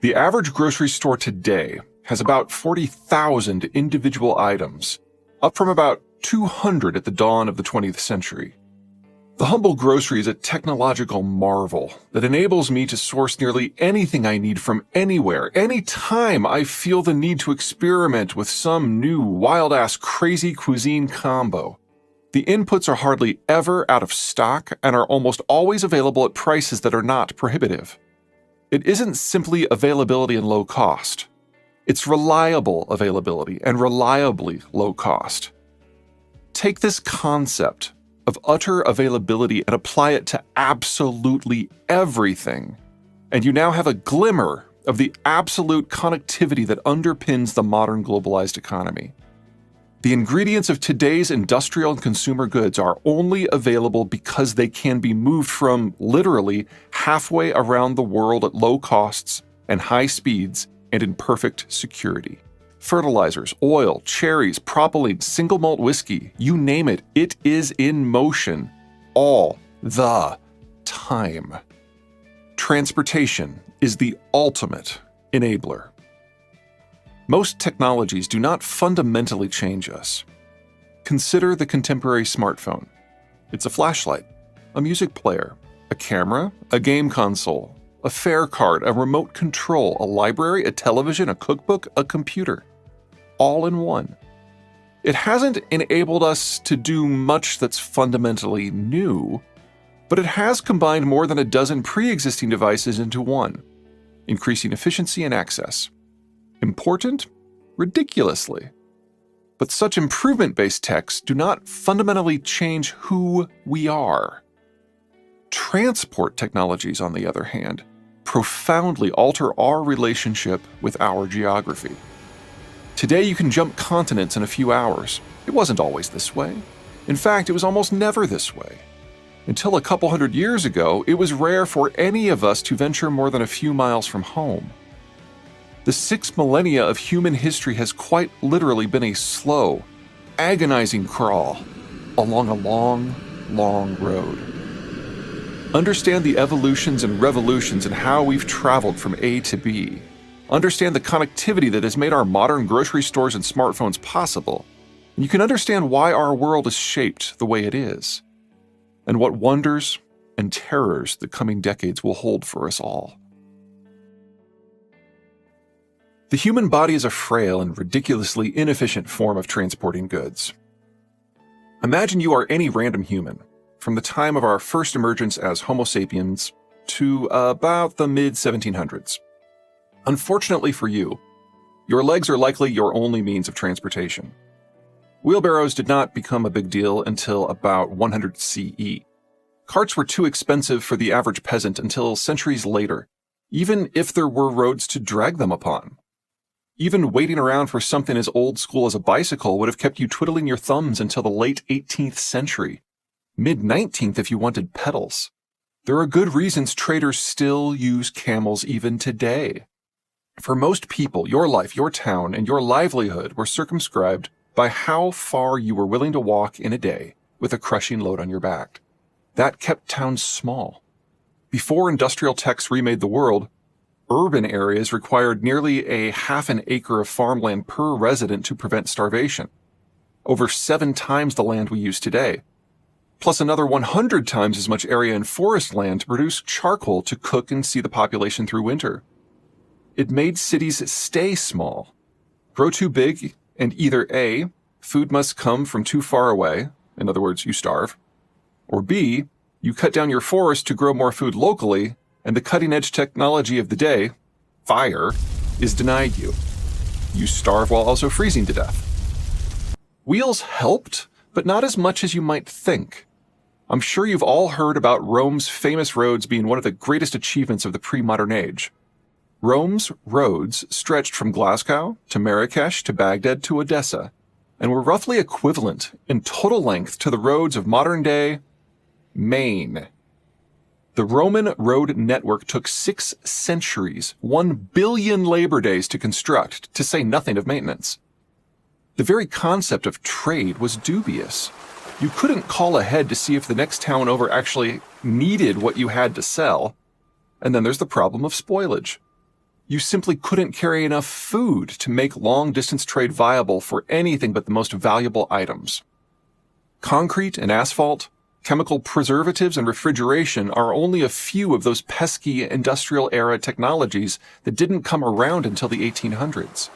The average grocery store today has about 40,000 individual items, up from about 200 at the dawn of the 20th century. The humble grocery is a technological marvel that enables me to source nearly anything I need from anywhere, anytime I feel the need to experiment with some new wild-ass crazy cuisine combo. The inputs are hardly ever out of stock and are almost always available at prices that are not prohibitive. It isn't simply availability and low cost. It's reliable availability and reliably low cost. Take this concept of utter availability and apply it to absolutely everything, and you now have a glimmer of the absolute connectivity that underpins the modern globalized economy. The ingredients of today's industrial and consumer goods are only available because they can be moved from literally halfway around the world at low costs and high speeds and in perfect security. Fertilizers, oil, cherries, propylene, single malt whiskey, you name it, it is in motion all the time. Transportation is the ultimate enabler. Most technologies do not fundamentally change us. Consider the contemporary smartphone. It's a flashlight, a music player, a camera, a game console, a fare card, a remote control, a library, a television, a cookbook, a computer. All in one. It hasn't enabled us to do much that's fundamentally new, but it has combined more than a dozen pre-existing devices into one, increasing efficiency and access. Important? Ridiculously. But such improvement-based techs do not fundamentally change who we are. Transport technologies, on the other hand, profoundly alter our relationship with our geography. Today you can jump continents in a few hours. It wasn't always this way. In fact, it was almost never this way. Until a couple hundred years ago, it was rare for any of us to venture more than a few miles from home. The 6 millennia of human history has quite literally been a slow, agonizing crawl along a long, long road. Understand the evolutions and revolutions and how we've traveled from A to B. Understand the connectivity that has made our modern grocery stores and smartphones possible, and you can understand why our world is shaped the way it is, and what wonders and terrors the coming decades will hold for us all. The human body is a frail and ridiculously inefficient form of transporting goods. Imagine you are any random human, from the time of our first emergence as Homo sapiens to about the mid-1700s. Unfortunately for you, your legs are likely your only means of transportation. Wheelbarrows did not become a big deal until about 100 CE. Carts were too expensive for the average peasant until centuries later, even if there were roads to drag them upon. Even waiting around for something as old school as a bicycle would have kept you twiddling your thumbs until the late 18th century, mid-19th if you wanted pedals. There are good reasons traders still use camels even today. For most people, your life, your town, and your livelihood were circumscribed by how far you were willing to walk in a day with a crushing load on your back. That kept towns small. Before industrial techs remade the world, urban areas required nearly a half an acre of farmland per resident to prevent starvation, over 7 times the land we use today, plus another 100 times as much area in forest land to produce charcoal to cook and see the population through winter. It made cities stay small, grow too big, and either A, food must come from too far away, in other words, you starve, or B, you cut down your forest to grow more food locally, and the cutting-edge technology of the day, fire, is denied you. You starve while also freezing to death. Wheels helped, but not as much as you might think. I'm sure you've all heard about Rome's famous roads being one of the greatest achievements of the pre-modern age. Rome's roads stretched from Glasgow to Marrakesh to Baghdad to Odessa, and were roughly equivalent in total length to the roads of modern-day Maine. The Roman road network took 6 centuries, 1 billion labor days to construct, to say nothing of maintenance. The very concept of trade was dubious. You couldn't call ahead to see if the next town over actually needed what you had to sell. And then there's the problem of spoilage. You simply couldn't carry enough food to make long-distance trade viable for anything but the most valuable items. Concrete and asphalt, chemical preservatives and refrigeration are only a few of those pesky industrial-era technologies that didn't come around until the 1800s.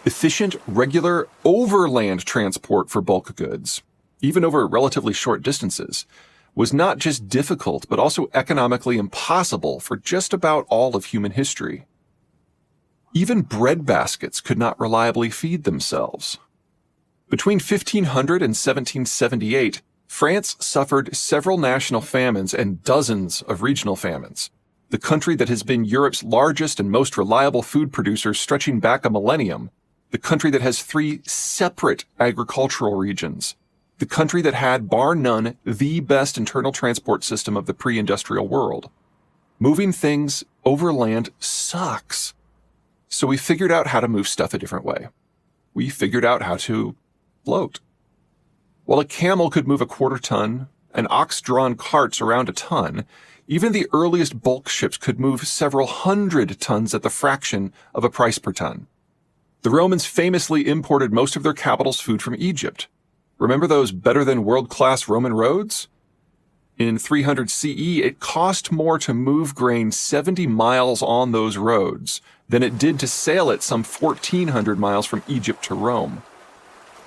Efficient, regular, overland transport for bulk goods, even over relatively short distances, was not just difficult but also economically impossible for just about all of human history. Even bread baskets could not reliably feed themselves. Between 1500 and 1778, France suffered several national famines and dozens of regional famines. The country that has been Europe's largest and most reliable food producer stretching back a millennium, the country that has 3 separate agricultural regions, the country that had, bar none, the best internal transport system of the pre-industrial world. Moving things overland sucks. So we figured out how to move stuff a different way. We figured out how to float. While a camel could move a quarter ton, and ox-drawn carts around a ton, even the earliest bulk ships could move several hundred tons at the fraction of a price per ton. The Romans famously imported most of their capital's food from Egypt. Remember those better-than-world-class Roman roads? In 300 CE, it cost more to move grain 70 miles on those roads than it did to sail it some 1,400 miles from Egypt to Rome.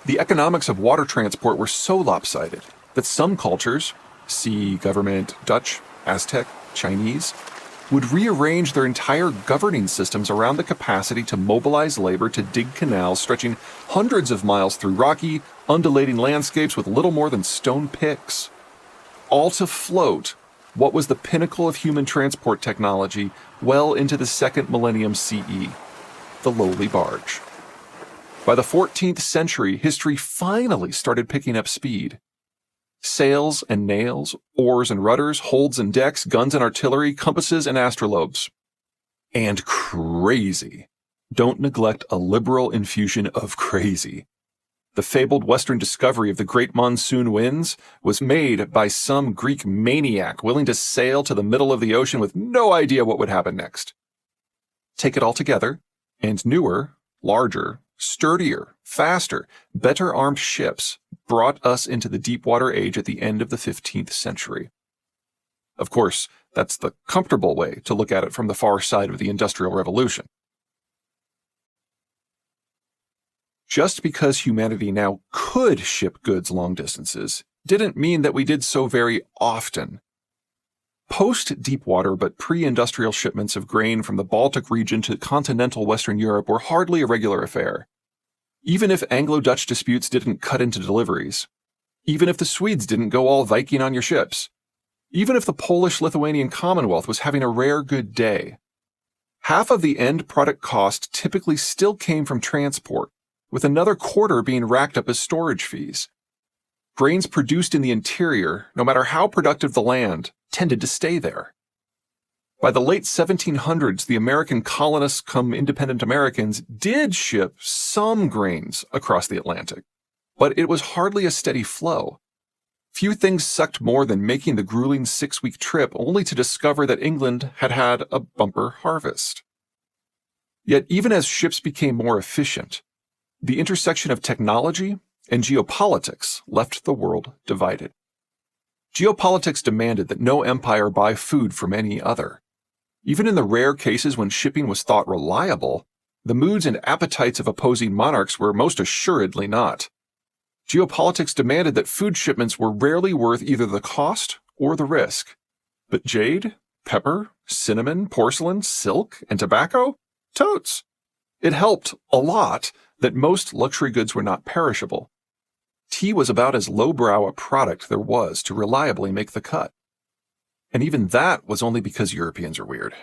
The economics of water transport were so lopsided that some cultures, see government Dutch, Aztec, Chinese, would rearrange their entire governing systems around the capacity to mobilize labor to dig canals stretching hundreds of miles through rocky, undulating landscapes with little more than stone picks. All to float what was the pinnacle of human transport technology well into the 2nd millennium CE, the lowly barge. By the 14th century, history finally started picking up speed. Sails and nails, oars and rudders, holds and decks, guns and artillery, compasses and astrolabes. And crazy. Don't neglect a liberal infusion of crazy. The fabled Western discovery of the great monsoon winds was made by some Greek maniac willing to sail to the middle of the ocean with no idea what would happen next. Take it all together, and newer, larger, sturdier, faster, better armed ships brought us into the deep-water age at the end of the 15th century. Of course, that's the comfortable way to look at it from the far side of the Industrial Revolution. Just because humanity now could ship goods long distances didn't mean that we did so very often. Post-deepwater but pre-industrial shipments of grain from the Baltic region to continental Western Europe were hardly a regular affair. Even if Anglo-Dutch disputes didn't cut into deliveries, even if the Swedes didn't go all Viking on your ships, even if the Polish-Lithuanian Commonwealth was having a rare good day, half of the end product cost typically still came from transport, with another quarter being racked up as storage fees. Grains produced in the interior, no matter how productive the land, tended to stay there. By the late 1700s, the American colonists come independent Americans did ship some grains across the Atlantic, but it was hardly a steady flow. Few things sucked more than making the grueling 6-week trip only to discover that England had had a bumper harvest. Yet even as ships became more efficient, the intersection of technology and geopolitics left the world divided. Geopolitics demanded that no empire buy food from any other. Even in the rare cases when shipping was thought reliable, the moods and appetites of opposing monarchs were most assuredly not. Geopolitics demanded that food shipments were rarely worth either the cost or the risk. But jade, pepper, cinnamon, porcelain, silk, and tobacco? Totes! It helped a lot that most luxury goods were not perishable. Tea was about as lowbrow a product there was to reliably make the cut. And even that was only because Europeans are weird.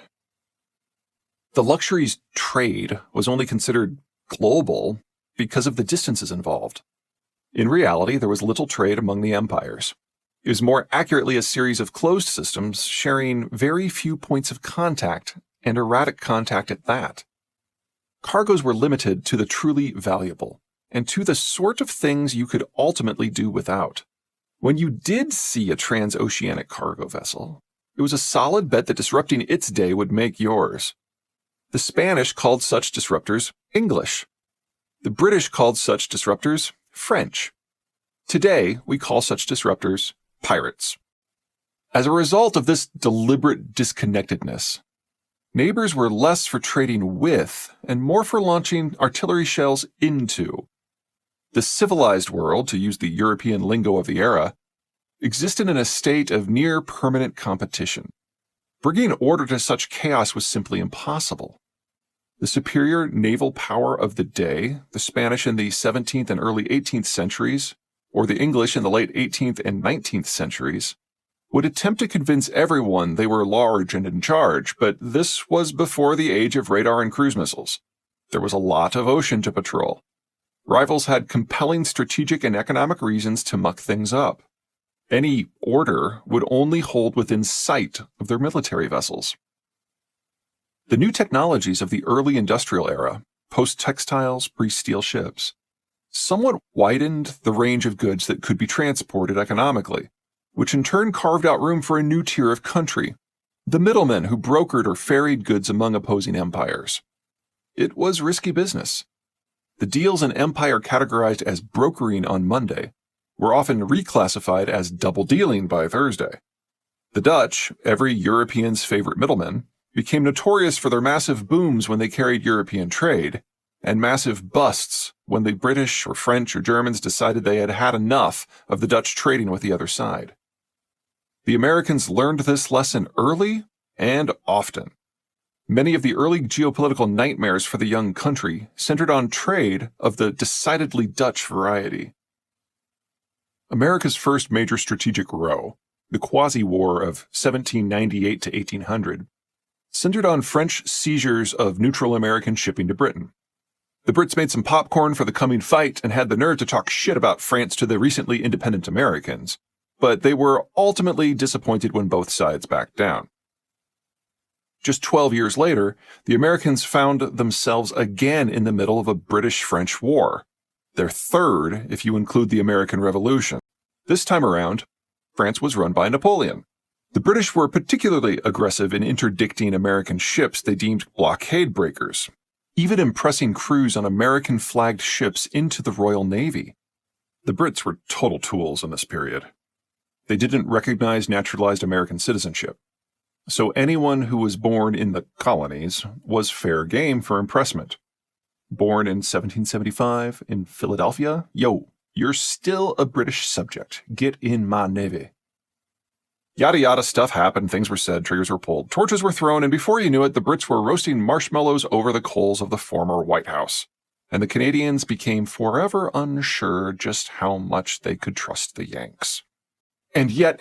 The luxuries trade was only considered global because of the distances involved. In reality, there was little trade among the empires. It was more accurately a series of closed systems sharing very few points of contact, and erratic contact at that. Cargoes were limited to the truly valuable, and to the sort of things you could ultimately do without. When you did see a transoceanic cargo vessel, it was a solid bet that disrupting its day would make yours. The Spanish called such disruptors English. The British called such disruptors French. Today, we call such disruptors pirates. As a result of this deliberate disconnectedness, neighbors were less for trading with and more for launching artillery shells into. The civilized world, to use the European lingo of the era, existed in a state of near permanent competition. Bringing order to such chaos was simply impossible. The superior naval power of the day, the Spanish in the 17th and early 18th centuries, or the English in the late 18th and 19th centuries, would attempt to convince everyone they were large and in charge, but this was before the age of radar and cruise missiles. There was a lot of ocean to patrol. Rivals had compelling strategic and economic reasons to muck things up. Any order would only hold within sight of their military vessels. The new technologies of the early industrial era, post-textiles, pre-steel ships, somewhat widened the range of goods that could be transported economically, which in turn carved out room for a new tier of country, the middlemen who brokered or ferried goods among opposing empires. It was risky business. The deals an empire categorized as brokering on Monday were often reclassified as double dealing by Thursday. The Dutch, every European's favorite middlemen, became notorious for their massive booms when they carried European trade, and massive busts when the British or French or Germans decided they had had enough of the Dutch trading with the other side. The Americans learned this lesson early and often. Many of the early geopolitical nightmares for the young country centered on trade of the decidedly Dutch variety. America's first major strategic row, the Quasi-War of 1798 to 1800, centered on French seizures of neutral American shipping to Britain. The Brits made some popcorn for the coming fight and had the nerve to talk shit about France to the recently independent Americans, but they were ultimately disappointed when both sides backed down. Just 12 years later, the Americans found themselves again in the middle of a British-French war, their third if you include the American Revolution. This time around, France was run by Napoleon. The British were particularly aggressive in interdicting American ships they deemed blockade breakers, even impressing crews on American-flagged ships into the Royal Navy. The Brits were total tools in this period. They didn't recognize naturalized American citizenship, so anyone who was born in the colonies was fair game for impressment. Born in 1775 in Philadelphia? Yo, you're still a British subject. Get in my navy. Yada yada stuff happened, things were said, triggers were pulled, torches were thrown, and before you knew it, the Brits were roasting marshmallows over the coals of the former White House. And the Canadians became forever unsure just how much they could trust the Yanks. And yet,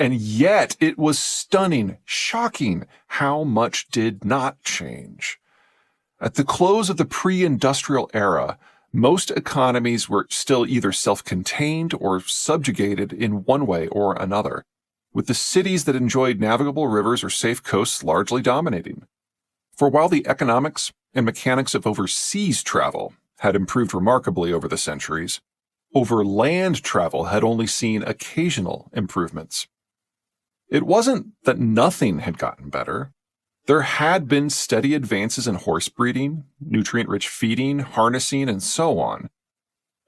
it was stunning, shocking how much did not change. At the close of the pre-industrial era, most economies were still either self-contained or subjugated in one way or another, with the cities that enjoyed navigable rivers or safe coasts largely dominating. For while the economics and mechanics of overseas travel had improved remarkably over the centuries, overland travel had only seen occasional improvements. It wasn't that nothing had gotten better. There had been steady advances in horse breeding, nutrient-rich feeding, harnessing, and so on.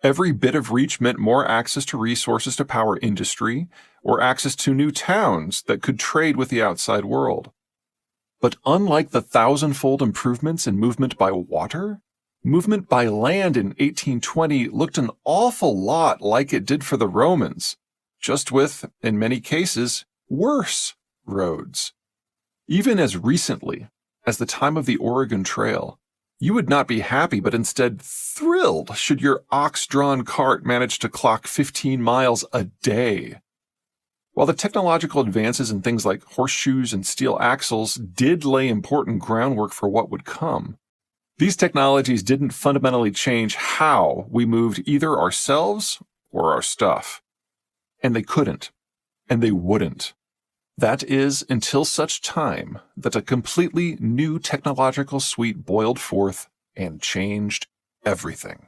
Every bit of reach meant more access to resources to power industry, or access to new towns that could trade with the outside world. But unlike the thousand-fold improvements in movement by water, movement by land in 1820 looked an awful lot like it did for the Romans, just with, in many cases, worse roads. Even as recently as the time of the Oregon Trail, you would not be happy but instead thrilled should your ox-drawn cart manage to clock 15 miles a day. While the technological advances in things like horseshoes and steel axles did lay important groundwork for what would come, these technologies didn't fundamentally change how we moved either ourselves or our stuff. And they couldn't, and they wouldn't. That is, until such time that a completely new technological suite boiled forth and changed everything.